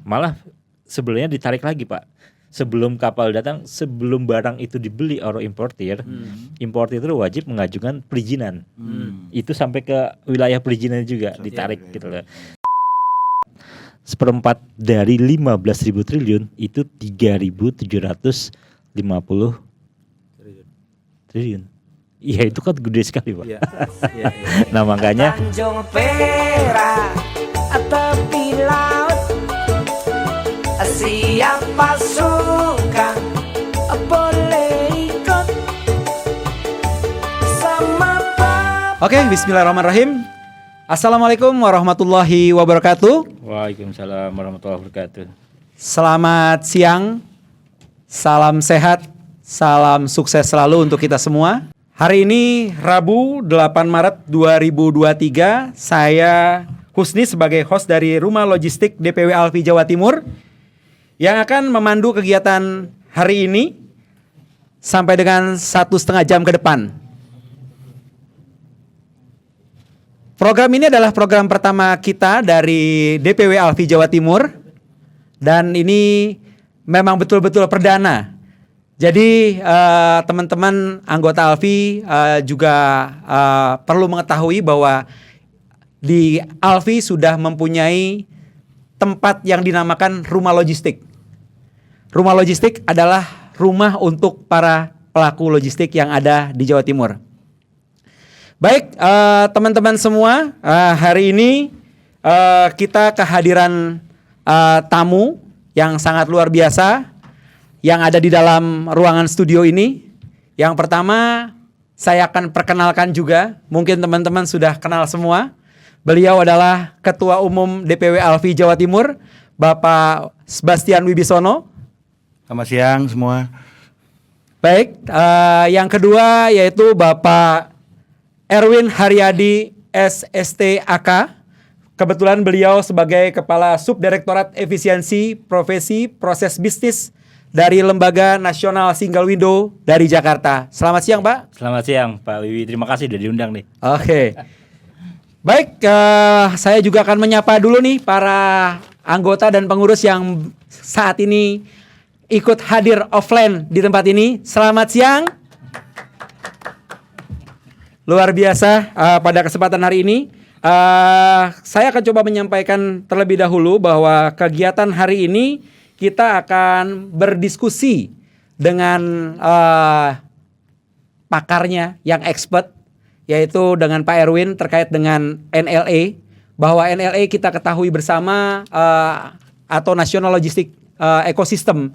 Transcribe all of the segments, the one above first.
malah sebenarnya ditarik lagi Pak. Sebelum kapal datang, sebelum barang itu dibeli oleh importir, importir itu wajib mengajukan perizinan. Itu sampai ke wilayah perizinan juga ditarik gitu loh. 1/4 dari 15.000 triliun itu 3.750 triliun. Iya itu kan gede sekali Pak. Nah makanya Tanjung Perak tepi laut, siapa suka boleh ikut sama Pak. Oke, bismillahirrahmanirrahim. Assalamualaikum warahmatullahi wabarakatuh. Waalaikumsalam warahmatullahi wabarakatuh. Selamat siang, salam sehat, salam sukses selalu untuk kita semua. Hari ini Rabu 8 Maret 2023, saya Husni sebagai host dari Rumah Logistik DPW Alfi Jawa Timur yang akan memandu kegiatan hari ini sampai dengan 1,5 jam ke depan. Program ini adalah program pertama kita dari DPW Alfi Jawa Timur dan ini memang betul-betul perdana. Jadi teman-teman anggota Alfi juga perlu mengetahui bahwa di Alfi sudah mempunyai tempat yang dinamakan rumah logistik. Rumah logistik adalah rumah untuk para pelaku logistik yang ada di Jawa Timur. Baik, teman-teman semua, hari ini kita kehadiran tamu yang sangat luar biasa yang ada di dalam ruangan studio ini. Yang pertama, saya akan perkenalkan juga, mungkin teman-teman sudah kenal semua. Beliau adalah Ketua Umum DPW Alfi Jawa Timur, Bapak Sebastian Wibisono. Selamat siang semua. Baik, yang kedua yaitu Bapak Erwin Haryadi SST-AK. Kebetulan beliau sebagai Kepala Subdirektorat Efisiensi Profesi Proses Bisnis dari Lembaga Nasional Single Window dari Jakarta. Selamat siang Pak. Selamat siang Pak Wiwi, terima kasih sudah diundang nih. Oke. Baik, saya juga akan menyapa dulu nih para anggota dan pengurus yang saat ini ikut hadir offline di tempat ini. Selamat siang. Luar biasa pada kesempatan hari ini. Saya akan coba menyampaikan terlebih dahulu bahwa kegiatan hari ini kita akan berdiskusi dengan pakarnya yang expert, yaitu dengan Pak Erwin terkait dengan NLA. Bahwa NLA kita ketahui bersama atau National Logistic Ecosystem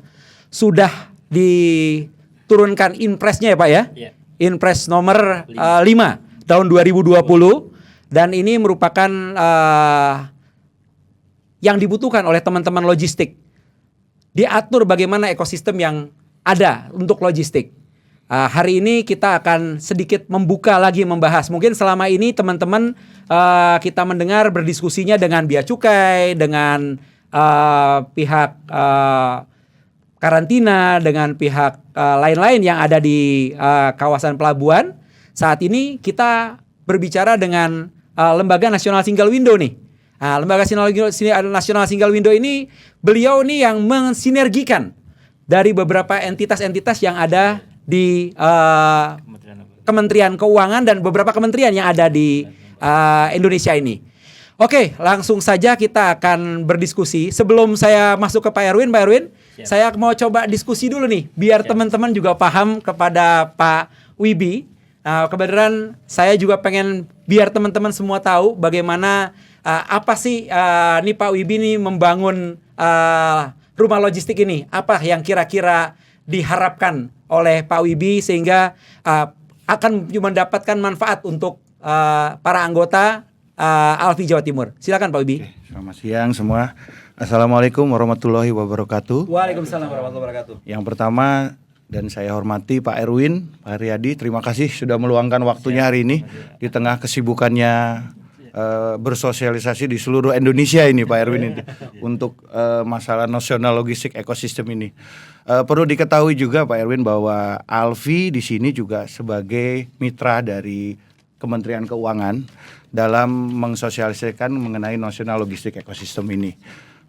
sudah diturunkan Inpresnya ya Pak ya? Yeah. Inpres nomor 5 tahun 2020 dan ini merupakan yang dibutuhkan oleh teman-teman logistik. Diatur bagaimana ekosistem yang ada untuk logistik. Hari ini kita akan sedikit membuka lagi membahas. Mungkin selama ini teman-teman kita mendengar berdiskusinya dengan Bea Cukai, dengan pihak karantina, dengan pihak lain-lain yang ada di kawasan pelabuhan. Saat ini kita berbicara dengan Lembaga Nasional Single Window nih. Lembaga Nasional Single Window ini, beliau nih yang mensinergikan dari beberapa entitas-entitas yang ada di Kementerian Keuangan dan beberapa kementerian yang ada di Indonesia ini. Oke, langsung saja kita akan berdiskusi. Sebelum saya masuk ke Pak Erwin, saya mau coba diskusi dulu nih, biar teman-teman juga paham kepada Pak Wibi. Kebetulan saya juga pengen biar teman-teman semua tahu bagaimana apa sih nih Pak Wibi nih membangun rumah logistik ini. Apa yang kira-kira diharapkan oleh Pak Wibi sehingga akan mendapatkan manfaat untuk para anggota Alfi Jawa Timur. Silakan Pak Wibi. Oke, selamat siang semua. Assalamualaikum warahmatullahi wabarakatuh. Waalaikumsalam warahmatullahi wabarakatuh. Yang pertama dan saya hormati Pak Erwin, Pak Haryadi, terima kasih sudah meluangkan waktunya hari ini di tengah kesibukannya bersosialisasi di seluruh Indonesia ini Pak Erwin ini untuk masalah nasional logistik ekosistem ini. Perlu diketahui juga Pak Erwin bahwa Alfi di sini juga sebagai mitra dari Kementerian Keuangan dalam mensosialisasikan mengenai nasional logistik ekosistem ini.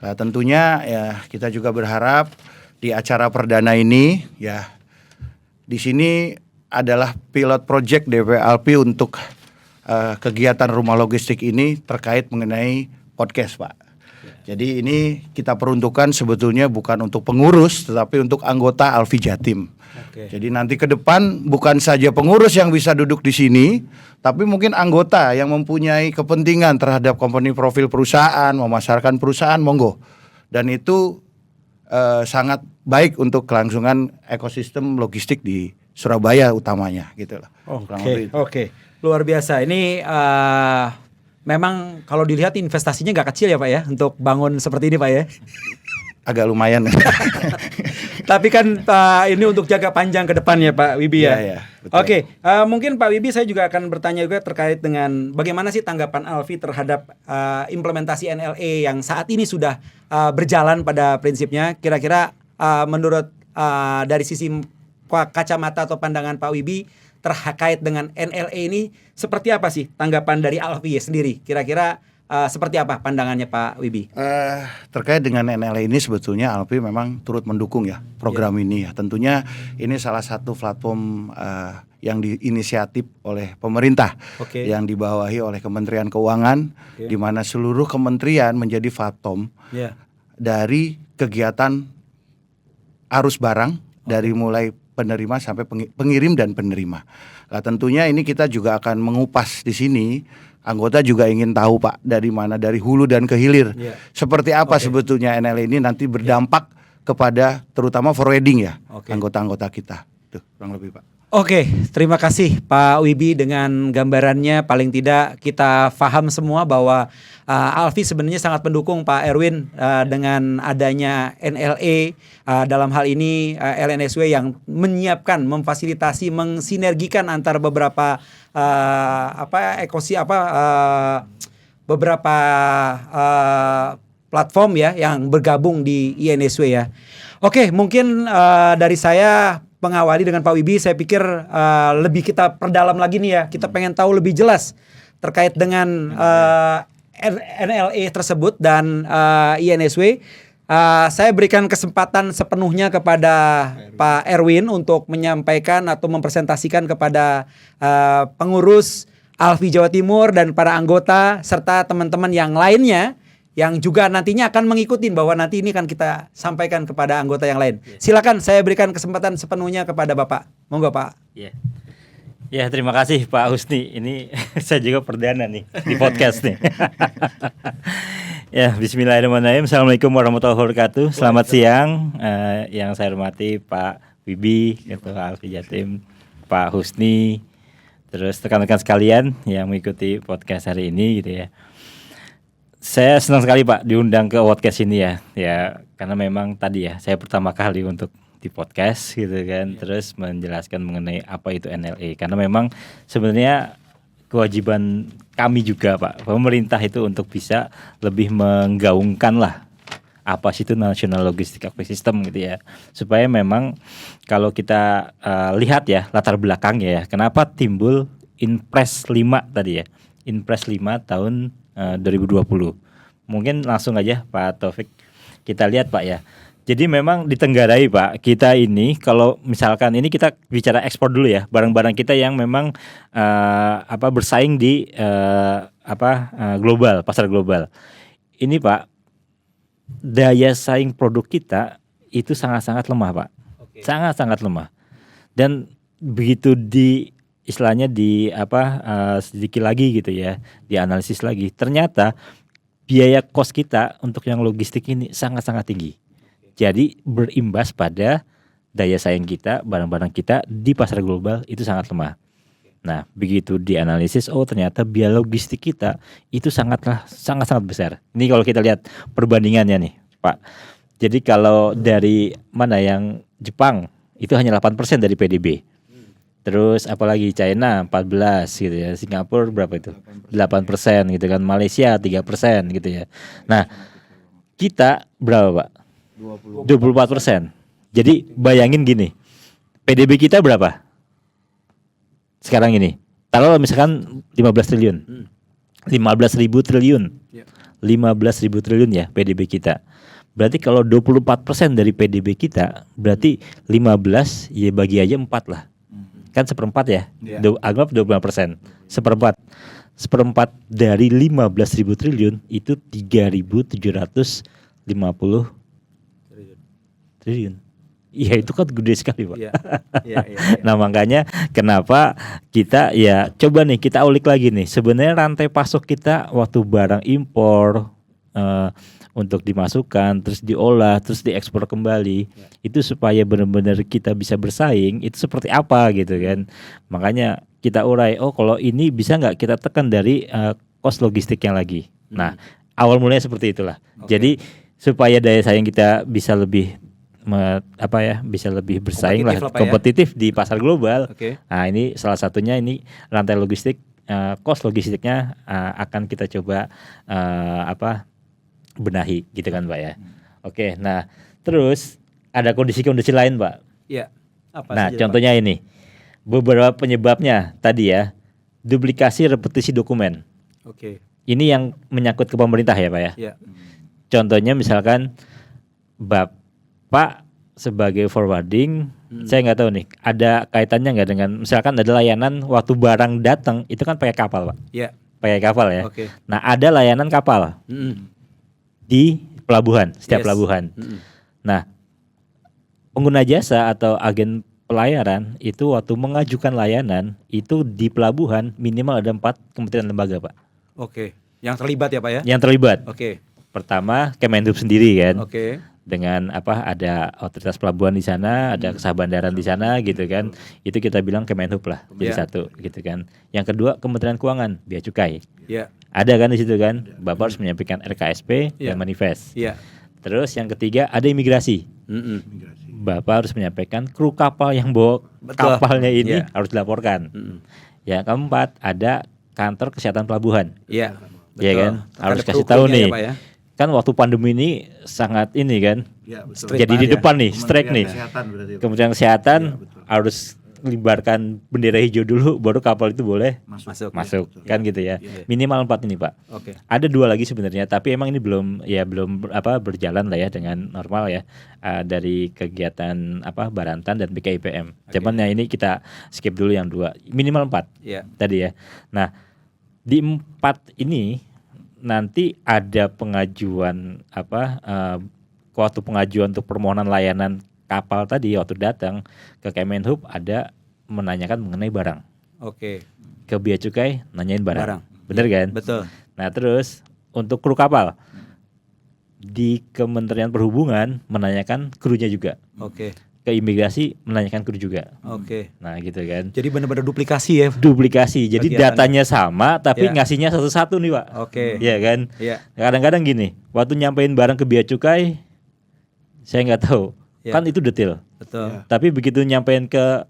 Nah, tentunya ya kita juga berharap di acara perdana ini ya di sini adalah pilot project DPWALFI untuk kegiatan rumah logistik ini terkait mengenai podcast, Pak. Jadi ini kita peruntukkan sebetulnya bukan untuk pengurus tetapi untuk anggota Alfi Jatim. Jadi nanti ke depan bukan saja pengurus yang bisa duduk di sini, tapi mungkin anggota yang mempunyai kepentingan terhadap company profil perusahaan, memasarkan perusahaan, monggo. Dan itu sangat baik untuk kelangsungan ekosistem logistik di Surabaya utamanya gitu lah. Oke. Luar biasa. Ini memang kalau dilihat investasinya nggak kecil ya Pak ya untuk bangun seperti ini Pak ya. Agak lumayan. Tapi kan ini untuk jaga panjang ke depannya Pak Wibi ya. Iya, betul. Oke, mungkin Pak Wibi saya juga akan bertanya juga terkait dengan bagaimana sih tanggapan Alfi terhadap implementasi NLE yang saat ini sudah berjalan pada prinsipnya. Kira-kira menurut dari sisi kacamata atau pandangan Pak Wibi terkait dengan NLE ini seperti apa sih tanggapan dari Alfi sendiri? Kira-kira seperti apa pandangannya Pak Wibi? Terkait dengan NLE ini sebetulnya Alfi memang turut mendukung ya program ini ya. Tentunya ini salah satu platform yang diinisiatif oleh pemerintah yang dibawahi oleh Kementerian Keuangan, di mana seluruh kementerian menjadi platform dari kegiatan arus barang dari mulai penerima sampai pengirim dan penerima. Nah, tentunya ini kita juga akan mengupas di sini. Anggota juga ingin tahu Pak dari mana, dari hulu dan ke hilir. Seperti apa sebetulnya NLE ini nanti berdampak kepada terutama forwarding ya anggota-anggota kita. Tuh kurang lebih Pak. Oke, terima kasih Pak Wibi dengan gambarannya. Paling tidak kita paham semua bahwa Alfi sebenarnya sangat mendukung Pak Erwin dengan adanya NLE dalam hal ini LNSW yang menyiapkan, memfasilitasi, mensinergikan antara beberapa beberapa platform ya yang bergabung di INSW ya. Oke, mungkin dari saya mengawali dengan Pak Wibi, saya pikir lebih kita perdalam lagi nih ya. Kita pengen tahu lebih jelas terkait dengan NLE tersebut dan INSW. Saya berikan kesempatan sepenuhnya kepada Pak Erwin untuk menyampaikan atau mempresentasikan kepada pengurus Alfi Jawa Timur dan para anggota serta teman-teman yang lainnya yang juga nantinya akan mengikuti bahwa nanti ini akan kita sampaikan kepada anggota yang lain. Silakan saya berikan kesempatan sepenuhnya kepada Bapak. Monggo Pak. Ya, terima kasih Pak Husni. Ini saya juga perdana nih di podcast nih. Ya, bismillahirrahmanirrahim. Assalamualaikum warahmatullahi wabarakatuh. Selamat siang. Yang saya hormati Pak Wibi, Ketua Alfi Jatim, Pak Husni, terus rekan-rekan sekalian yang mengikuti podcast hari ini gitu ya. Saya senang sekali Pak diundang ke podcast ini ya karena memang tadi ya saya pertama kali untuk di podcast gitu kan, terus menjelaskan mengenai apa itu NLE karena memang sebenarnya kewajiban kami juga Pak pemerintah itu untuk bisa lebih menggaungkan lah apa sih itu National Logistic Ecosystem gitu ya, supaya memang kalau kita lihat ya latar belakangnya ya kenapa timbul Inpres 5 tadi ya, Inpres 5 tahun 2020. Mungkin langsung aja Pak Taufik kita lihat Pak ya. Jadi memang ditenggarai Pak, kita ini kalau misalkan ini kita bicara ekspor dulu ya, barang-barang kita yang memang bersaing di global, pasar global. Ini Pak, daya saing produk kita itu sangat-sangat lemah Pak. Sangat-sangat lemah. Dan begitu istilahnya sedikit lagi gitu ya, dianalisis lagi, ternyata biaya kos kita untuk yang logistik ini sangat-sangat tinggi. Jadi berimbas pada daya saing kita, barang-barang kita di pasar global itu sangat lemah. Nah, begitu dianalisis, ternyata biaya logistik kita itu sangat-sangat besar. Ini kalau kita lihat perbandingannya nih, Pak. Jadi kalau dari mana yang Jepang itu hanya 8% dari PDB. Terus apalagi China 14 gitu ya, Singapura berapa itu? 8% gitu kan, Malaysia 3% gitu ya. Nah, kita berapa Pak? 24%. Jadi bayangin gini, PDB kita berapa? Sekarang ini, taruh misalkan 15 triliun, 15.000 triliun, 15.000 triliun ya PDB kita. Berarti kalau 24% dari PDB kita, berarti 15 ya bagi aja 4 lah. Kan seperempat ya. Iya. Anggap 25%. Seperempat. Seperempat dari 15.000 triliun itu 3.750 triliun. Iya itu kan gede sekali Pak. Iya. Iya, iya, iya. Nah makanya kenapa kita ya coba nih kita ulik lagi nih. Sebenarnya rantai pasok kita waktu barang impor untuk dimasukkan, terus diolah, terus diekspor kembali, itu supaya benar-benar kita bisa bersaing, itu seperti apa gitu kan. Makanya kita urai, oh kalau ini bisa nggak kita tekan dari cost logistiknya lagi. Nah awal mulanya seperti itulah. Jadi supaya daya saing kita bisa lebih bisa lebih bersaing lah, Kompetitif lah, Pak, ya. kompetitif di pasar global. Oke. Nah ini salah satunya ini rantai logistik, cost logistiknya akan kita coba benahi gitu kan Pak ya. Oke, nah terus ada kondisi-kondisi lain Pak. Iya. Apa Nah saja, contohnya ini beberapa penyebabnya tadi ya, duplikasi repetisi dokumen. Pak? Oke. Ini yang menyangkut ke pemerintah ya Pak ya. Iya. Contohnya misalkan Bapak sebagai forwarding, saya nggak tahu nih ada kaitannya nggak dengan misalkan ada layanan waktu barang datang itu kan pakai kapal Pak, Iya. pakai kapal ya. Oke. Nah ada layanan kapal di pelabuhan, setiap Yes. pelabuhan. Nah pengguna jasa atau agen pelayaran itu waktu mengajukan layanan itu di pelabuhan minimal ada 4 kementerian lembaga Pak Oke. Yang terlibat ya Pak ya? yang terlibat. Oke. Pertama Kemenhub sendiri kan. Oke. Dengan ada otoritas pelabuhan di sana, ada Kesah Bandaran di sana gitu kan. Itu kita bilang Kemenhub lah jadi Ya. satu gitu kan. Yang kedua Kementerian Keuangan, Bea Cukai. Iya. Ada kan di situ kan. Bapak harus menyampaikan RKSP Ya. dan manifest. Iya. Terus yang ketiga ada imigrasi. Bapak harus menyampaikan kru kapal yang bawa Betul. kapalnya ini Ya. harus dilaporkan. Yang keempat ada kantor kesehatan pelabuhan. Iya. Iya kan? Betul. Harus Ada kasih kru-krunya tahu ya, nih. Pak, ya? Kan waktu pandemi ini sangat ini kan. Ya, betul. Strict Jadi di banget ya. depan nih, strike nih. Kesehatan berarti, Pak. Kementerian Kesehatan harus libarkan bendera hijau dulu baru kapal itu boleh masuk kan gitu ya. Minimal 4 ini, Pak. Oke. Ada 2 lagi sebenarnya, tapi emang ini belum berjalan lah ya dengan normal ya. Dari kegiatan Barantan dan BKIPM. Cuman ya ini kita skip dulu yang 2. Minimal 4 Iya. tadi ya. Nah, di 4 ini nanti ada pengajuan waktu pengajuan untuk permohonan layanan kapal tadi waktu datang ke Kemenhub ada menanyakan mengenai barang. Oke. Ke Bea Cukai nanyain barang. Barang. Bener kan? Betul. Nah, terus untuk kru kapal di Kementerian Perhubungan menanyakan krunya juga. Oke. Ke imigrasi menanyakan kru juga. Oke. Nah, gitu kan. Jadi benar-benar duplikasi ya. Duplikasi. Jadi Kegiatan. datanya sama tapi Ya. ngasihnya satu-satu nih, Pak. Oke. Iya kan? Iya. Kadang-kadang gini, waktu nyampein barang ke Bea Cukai saya nggak tahu. Ya. Kan itu detail. Betul. Tapi begitu nyampein ke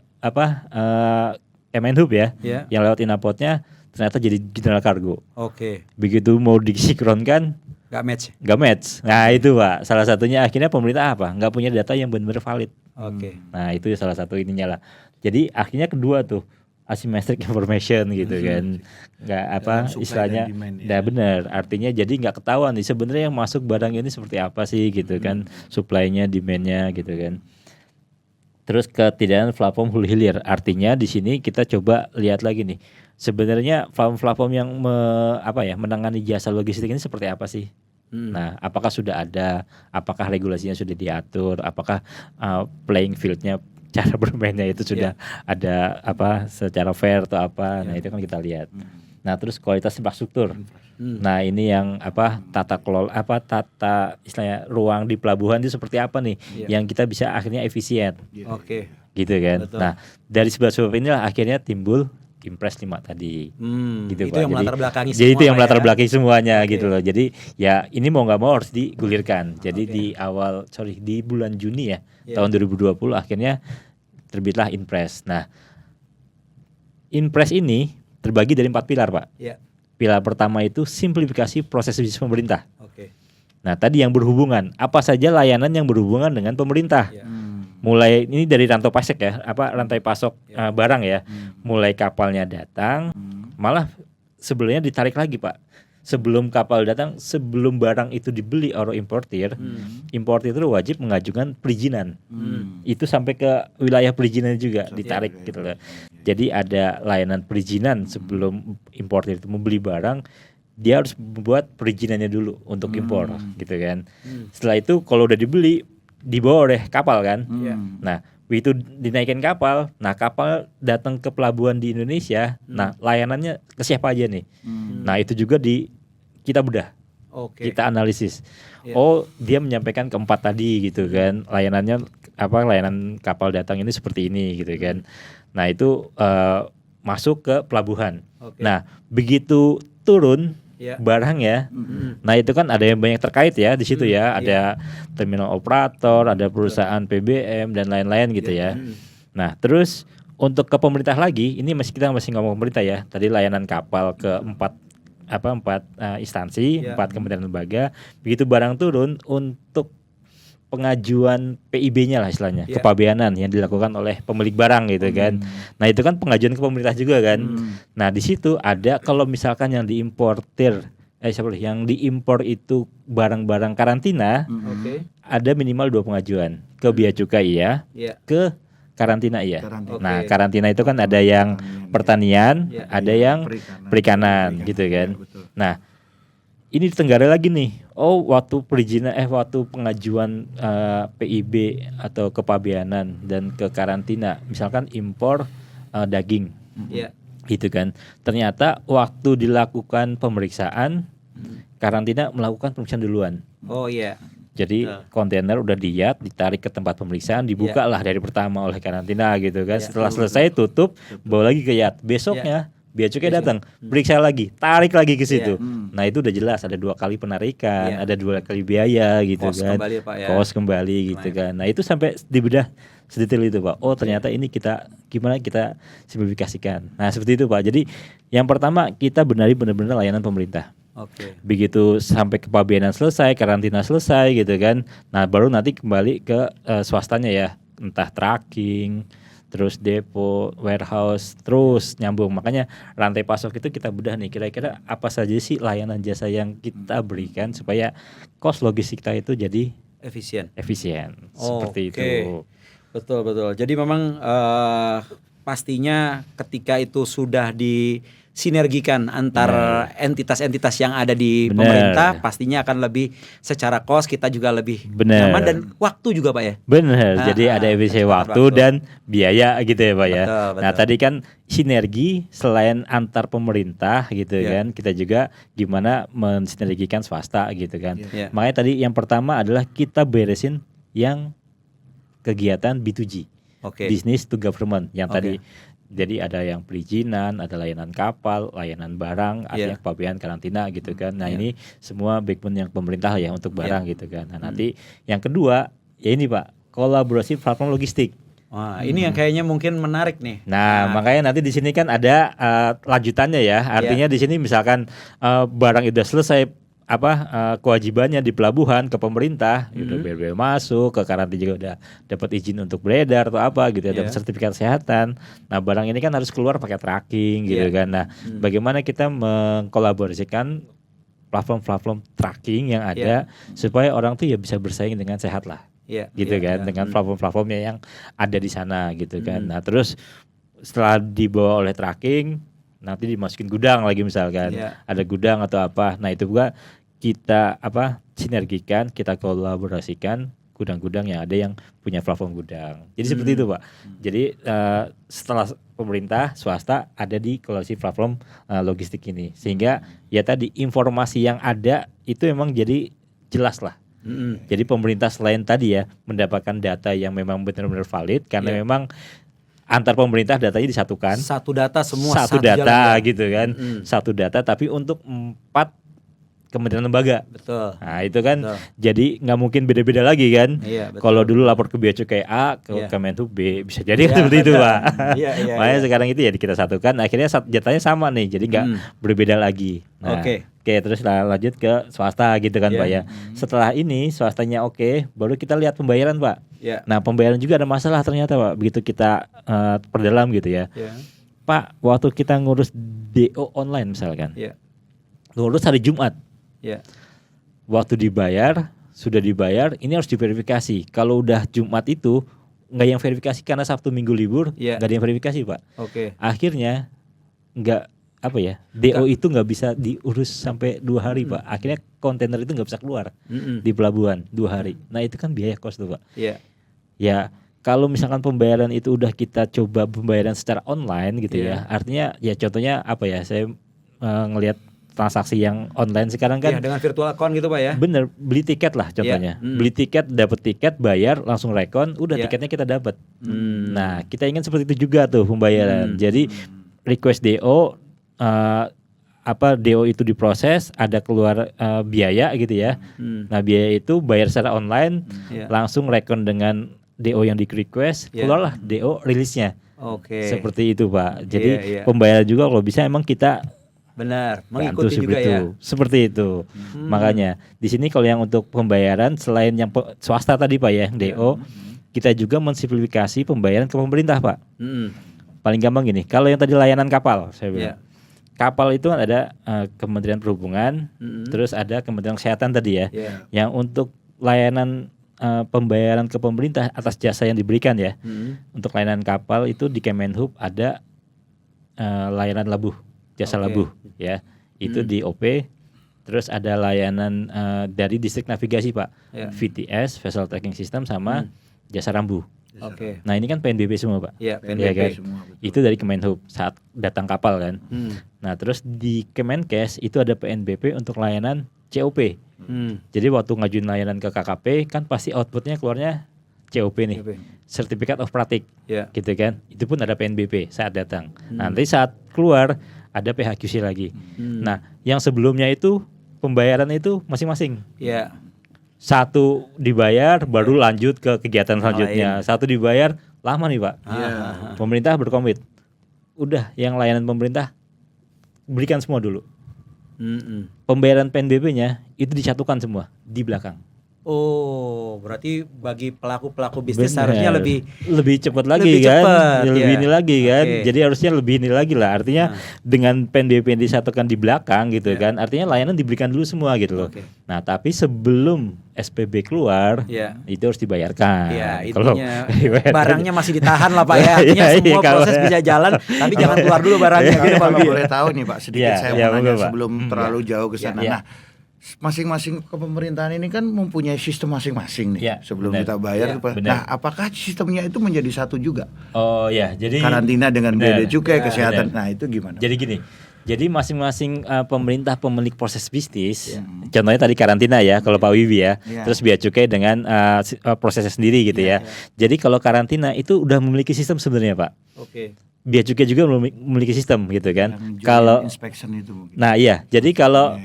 Kemenhub ya, Ya. yang lewat inapotnya ternyata jadi general kargo. Oke. Begitu mau disinkronkan Gak match. nggak match. Nah itu Pak, salah satunya akhirnya pemerintah nggak punya data yang benar-benar valid. Oke. Nah itu salah satu ininya lah. Jadi akhirnya kedua tuh asymmetric information gitu kan, nggak Dalam supply istilahnya, dan demand, ya. nah benar. Artinya jadi nggak ketahuan nih sebenarnya yang masuk barang ini seperti apa sih gitu kan, supply-nya, demand-nya gitu kan. Terus ketidakadaan platform hulu hilir, artinya di sini kita coba lihat lagi nih. Sebenarnya platform yang menangani jasa logistik ini seperti apa sih? Nah, apakah sudah ada? Apakah regulasinya sudah diatur? Apakah playing field-nya, cara bermainnya itu sudah ada secara fair atau apa? Nah, itu kan kita lihat. Nah, terus kualitas infrastruktur. Nah, ini yang tata kelola tata istilahnya ruang di pelabuhan itu seperti apa nih? Yang kita bisa akhirnya efisien. Oke. Gitu kan. Betul. Nah, dari sebab inilah akhirnya timbul Impres 5 tadi. Gitu, Itu Pak. yang melatar belakangi Jadi itu semua, yang Pak, melatar ya? belakangi semuanya Oke. gitu loh. Jadi ya ini mau nggak mau harus digulirkan. Jadi di bulan Juni ya tahun 2020 akhirnya terbitlah Impres. Nah, Impres ini terbagi dari 4 pilar, Pak. Iya. Pilar pertama itu simplifikasi proses bisnis pemerintah. Oke. Nah, tadi yang berhubungan, apa saja layanan yang berhubungan dengan pemerintah. Iya. Mulai ini dari rantai pasok ya, rantai pasok barang ya. Mulai kapalnya datang, malah sebenarnya ditarik lagi, Pak. sebelum kapal datang, sebelum barang itu dibeli oleh importir, importir itu wajib mengajukan perizinan. Itu sampai ke wilayah perizinan juga ditarik gitu loh. Jadi ada layanan perizinan sebelum importir itu membeli barang, dia harus membuat perizinannya dulu untuk impor gitu kan. Setelah itu kalau udah dibeli, dibawa oleh kapal kan. Nah, begitu dinaikin kapal, nah kapal datang ke pelabuhan di Indonesia, nah layanannya ke siapa aja nih? Nah itu juga kita bedah, kita analisis. Oh dia menyampaikan ke 4 tadi gitu kan, layanan kapal datang ini seperti ini gitu kan. Nah itu masuk ke pelabuhan. Nah begitu turun barang ya. Nah itu kan ada yang banyak terkait ya di situ ya, ada terminal operator, ada perusahaan PBM dan lain-lain gitu ya. Nah terus untuk ke pemerintah lagi, ini kita masih ngomong pemerintah ya. Tadi layanan kapal ke 4 instansi, 4 kementerian lembaga. Begitu barang turun untuk pengajuan PIB-nya lah istilahnya, kepabeanan yang dilakukan oleh pemilik barang gitu kan. Nah itu kan pengajuan ke pemerintah juga kan. Nah di situ ada kalau misalkan yang diimpor itu barang-barang karantina, ada minimal 2 pengajuan, ke bea cukai ke karantina Nah karantina itu kan ada yang pertanian, ada yang perikanan gitu kan. Nah ini di Tenggara lagi nih. Oh, waktu perizinan waktu pengajuan PIB atau kepabeanan dan ke karantina, misalkan impor daging. Gitu kan. Ternyata waktu dilakukan pemeriksaan, karantina melakukan pemeriksaan duluan. Jadi kontainer udah ditarik ke tempat pemeriksaan, dibuka lah dari pertama oleh karantina gitu kan. Setelah selesai tutup, bawa lagi ke yat. Besoknya bea cukai datang, periksa lagi, tarik lagi ke situ. Nah itu udah jelas ada 2 kali penarikan, ada 2 kali biaya gitu kan, kos kembali gitu kan. Nah itu sampai dibedah sedetail itu Pak. Oh ternyata ini gimana kita simplifikasikan. Nah seperti itu Pak. Jadi yang pertama kita benar-benar layanan pemerintah. Begitu sampai kepabeanan selesai, karantina selesai gitu kan. Nah baru nanti kembali ke swastanya ya, entah tracking, terus depo, warehouse, terus nyambung. Makanya rantai pasok itu kita bedah nih, kira-kira apa saja sih layanan jasa yang kita berikan supaya cost logistik kita itu jadi efisien. Seperti itu. Betul. Jadi memang pastinya ketika itu sudah disinergikan antar entitas-entitas yang ada di pemerintah, pastinya akan lebih secara cost kita juga lebih nyaman dan waktu juga Pak ya. Benar. Jadi ada efisiensi waktu dan biaya gitu ya Pak ya. Betul. Nah tadi kan sinergi selain antar pemerintah gitu kan, kita juga gimana mensinergikan swasta gitu kan. Makanya tadi yang pertama adalah kita beresin yang kegiatan B2G, business to government yang tadi. Jadi ada yang perizinan, ada layanan kapal, layanan barang, ada yang kepabeanan karantina gitu kan. Nah ini semua backbone yang pemerintah ya untuk barang gitu kan. Nah nanti yang kedua ya ini Pak, kolaborasi platform logistik. Wah ini yang kayaknya mungkin menarik nih. Nah makanya nanti di sini kan ada lanjutannya ya. Artinya di sini misalkan barang itu sudah selesai kewajibannya di pelabuhan ke pemerintah, gitu, biar masuk ke karantina juga udah dapat izin untuk beredar atau apa gitu, dapat sertifikat kesehatan. Nah barang ini kan harus keluar pakai tracking gitu kan. Nah bagaimana kita mengkolaborasikan platform-platform tracking yang ada supaya orang tuh ya bisa bersaing dengan sehat lah, gitu kan, dengan platform-platformnya yang ada di sana gitu kan. Nah terus setelah dibawa oleh tracking, nanti dimasukin gudang lagi misalkan, ada gudang atau apa. Nah itu juga kita sinergikan, kita kolaborasikan gudang-gudang yang ada yang punya platform gudang. Jadi seperti itu Pak. Jadi setelah pemerintah, swasta ada di kolaborasi platform logistik ini, sehingga ya tadi informasi yang ada itu memang jadi jelas lah. Jadi pemerintah selain tadi ya mendapatkan data yang memang benar-benar valid, karena memang antar pemerintah datanya disatukan. Satu data gitu kan. Satu data tapi untuk 4 kementerian lembaga. Betul. Nah itu kan jadi nggak mungkin beda-beda lagi kan. Kalau dulu lapor ke bea cukai A, ke Kemenhub B, bisa jadi kan seperti itu Pak. Makanya sekarang itu ya kita satukan, akhirnya datanya sama nih, jadi nggak berbeda lagi. Nah, Oke, terus lanjut ke swasta gitu kan Pak ya. Setelah ini swastanya baru kita lihat pembayaran Pak. Nah pembayaran juga ada masalah ternyata Pak. Begitu kita perdalam gitu ya. Pak, waktu kita ngurus DO online misalkan. lulus hari Jumat. Ya. Waktu sudah dibayar, ini harus diverifikasi. Kalau udah Jumat itu nggak yang verifikasi karena Sabtu Minggu libur, Iya. nggak ada yang verifikasi Pak. Oke. Akhirnya nggak apa ya, DO itu nggak bisa diurus sampai 2 hari Pak. Akhirnya kontainer itu nggak bisa keluar di pelabuhan 2 hari. Nah itu kan biaya kos tuh Pak. Iya. Ya kalau misalkan pembayaran itu udah kita coba pembayaran secara online gitu Iya. ya, artinya ya contohnya apa ya, saya ngelihat transaksi yang online sekarang kan Ya, dengan virtual account gitu Pak ya. bener, beli tiket lah contohnya, beli tiket, dapat tiket, bayar langsung rekon, udah Ya. tiketnya kita dapat. Nah kita ingin seperti itu juga tuh pembayaran. Jadi request DO, DO itu diproses, ada keluar biaya gitu ya. Nah biaya itu bayar secara online, Ya. langsung rekon dengan DO yang di request, Ya. keluarlah DO rilisnya. Oke. Seperti itu Pak. Jadi Iya, iya. pembayaran juga kalau bisa emang kita Benar, bantu mengikuti juga ya. seperti itu. Makanya di sini kalau yang untuk pembayaran selain yang swasta tadi Pak ya, yang DO, kita juga mensimplifikasi pembayaran ke pemerintah Pak. Paling gampang gini, kalau yang tadi layanan kapal, saya bilang. Kapal itu kan ada Kementerian Perhubungan, terus ada Kementerian Kesehatan tadi ya. Iya. Yang untuk layanan pembayaran ke pemerintah atas jasa yang diberikan ya. Untuk layanan kapal itu di Kemenhub ada layanan labuh, jasa Oke. labuh ya. Itu di OP. Terus ada layanan dari distrik navigasi Pak, Ya. VTS Vessel Tracking System sama jasa rambu. Oke. Nah ini kan PNBP semua Pak. Iya, Iya PNBP kan? semua, betul. Itu dari Kemenhub saat datang kapal kan. Nah terus di Kemenkes itu ada PNBP untuk layanan COP. Jadi waktu ngajuin layanan ke KKP kan pasti outputnya keluarnya COP nih, COP. Certificate of Pratik, Ya. gitu kan. Itu pun ada PNBP saat datang. Nanti saat keluar ada PHQC lagi. Nah yang sebelumnya itu pembayaran itu masing-masing. Ya. Satu dibayar baru lanjut ke kegiatan selanjutnya. Satu dibayar lama nih Pak. Pemerintah berkomit. Udah yang layanan pemerintah berikan semua dulu. Pembayaran PNBP-nya itu disatukan semua di belakang. Oh, berarti bagi pelaku bisnis Bener. harusnya lebih cepat lagi lebih kan, cepat, lebih ya. ini lagi kan. Oke. Jadi harusnya lebih ini lagi lah. Artinya dengan PNBP yang disatukan di belakang gitu kan. Artinya layanan diberikan dulu semua gitu loh. Oke. Nah tapi sebelum SPB keluar, Ya. itu harus dibayarkan. Ya, Kalau intinya dibayarkan- barangnya masih ditahan lah Pak ya. Artinya Iya, semua kalau- proses bisa jalan, tapi jangan keluar dulu barangnya gitu Pak Kalau Gi. boleh tahu nih Pak, sedikit Iya, saya iya, mau nanya monggo, Pak. sebelum terlalu jauh ke sana. Iya. Nah, masing-masing kepemerintahan ini kan mempunyai sistem masing-masing nih Iya, sebelum benar. kita bayar. Iya, benar. Nah, apakah sistemnya itu menjadi satu juga? Oh ya, jadi Karantina dengan benar. beda cukai, kesehatan. benar. Nah, itu gimana? Jadi gini, jadi masing-masing pemerintah pemilik proses bisnis, contohnya tadi karantina ya, kalau Pak Wibi ya, Iya. terus bea cukai dengan prosesnya sendiri gitu ya. Jadi kalau karantina itu udah memiliki sistem sebenarnya Pak. Oke. Bea cukai juga memiliki sistem gitu kan. Yang joint Kalau inspection itu mungkin. nah iya, jadi kalau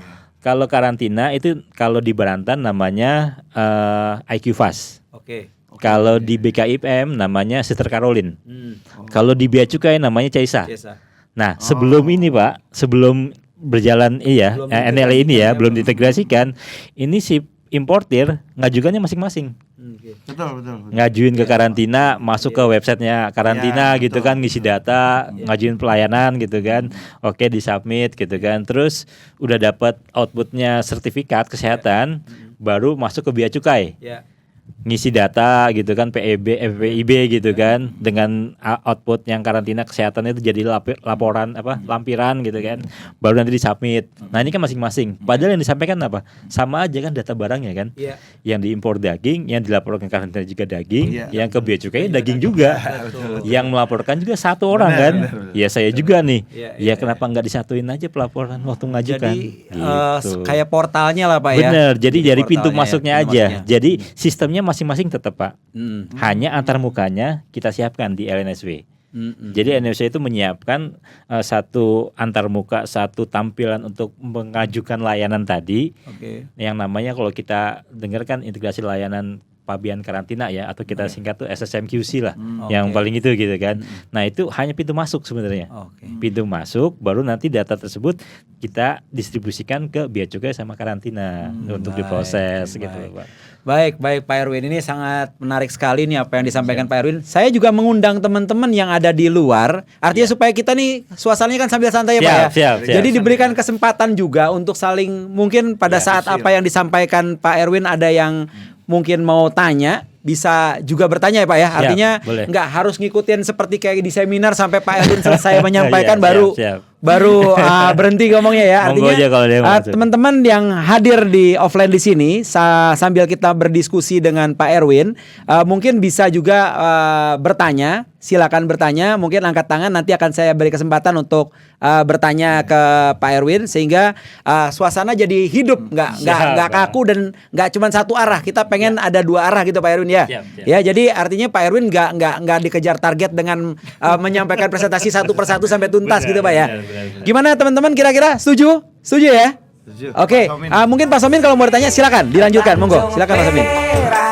karantina itu kalau di Berantan namanya IQ Fast. Oke. Kalau di BKIPM namanya Sister Caroline. Hmm. Kalau di bea cukai namanya Caisa. Biasa. Nah, sebelum ini Pak, sebelum berjalan Belum NLE ini ya, diintegrasikan, belum diintegrasikan, ini si importir ngajukannya masing-masing. Oke. Betul. Ngajuin ke karantina, masuk ke websitenya karantina Ya, gitu betul. kan, ngisi data, ngajuin pelayanan gitu kan. Oke, disubmit gitu kan. Terus udah dapat outputnya sertifikat kesehatan, baru masuk ke bea cukai. Ya. Ngisi data gitu kan, PIB gitu kan, dengan output yang karantina kesehatan itu jadi laporan lampiran gitu kan, baru nanti disubmit. Nah ini kan masing-masing. Padahal yang disampaikan apa? Sama aja kan data barangnya kan. Iya. Yang diimpor daging, yang dilaporkan karantina juga daging, Iya. yang ke bea cukai daging juga. Yang melaporkan juga satu orang kan. Ya saya juga nih. Iya, Ya kenapa nggak disatuin aja pelaporan waktu ngajukan? Jadi Gitu. kayak portalnya lah Pak ya. Bener, jadi dari pintu portalnya, masuknya pintu aja. masuknya. Jadi sistemnya masing-masing tetap Pak. Hanya antar Hmm. mukanya kita siapkan di LNSW. Jadi LNSW itu menyiapkan satu antar muka, satu tampilan untuk mengajukan layanan tadi. Oke. Yang namanya kalau kita dengarkan integrasi layanan Pabian karantina ya, atau kita singkat tuh SSMQC lah, yang Oke. paling itu gitu kan. Nah itu hanya pintu masuk sebenarnya. Oke. Pintu masuk, baru nanti data tersebut kita distribusikan ke bea cukai sama karantina untuk diproses gitu loh, Pak. Baik Pak Erwin, ini sangat menarik sekali nih apa yang disampaikan Pak Erwin. Saya juga mengundang teman-teman yang ada di luar, artinya supaya kita nih suasananya kan sambil santai ya Pak ya. Siap. Jadi diberikan kesempatan juga untuk saling mungkin pada saat apa yang disampaikan Pak Erwin ada yang mungkin mau tanya, bisa juga bertanya ya Pak ya. Artinya boleh. nggak harus ngikutin seperti kayak di seminar sampai Pak Erwin selesai menyampaikan Siap. baru berhenti ngomongnya ya. Monggo Artinya aja kalau dia masuk. teman-teman yang hadir di offline di sini sambil kita berdiskusi dengan Pak Erwin, mungkin bisa juga bertanya. Silakan bertanya, mungkin angkat tangan, nanti akan saya beri kesempatan untuk bertanya ke Pak Erwin sehingga suasana jadi hidup, nggak kaku dan nggak cuma satu arah. Kita pengen ada dua arah gitu Pak Erwin ya. Siap. Ya, jadi artinya Pak Erwin nggak dikejar target dengan menyampaikan presentasi satu persatu sampai tuntas gitu Pak ya. Benar. Gimana teman-teman, kira-kira setuju? Setuju ya? Setuju. Oke, Pak Somin. mungkin Pak Somin kalau mau bertanya silakan dilanjutkan, monggo. Silakan Pak Somin. Merah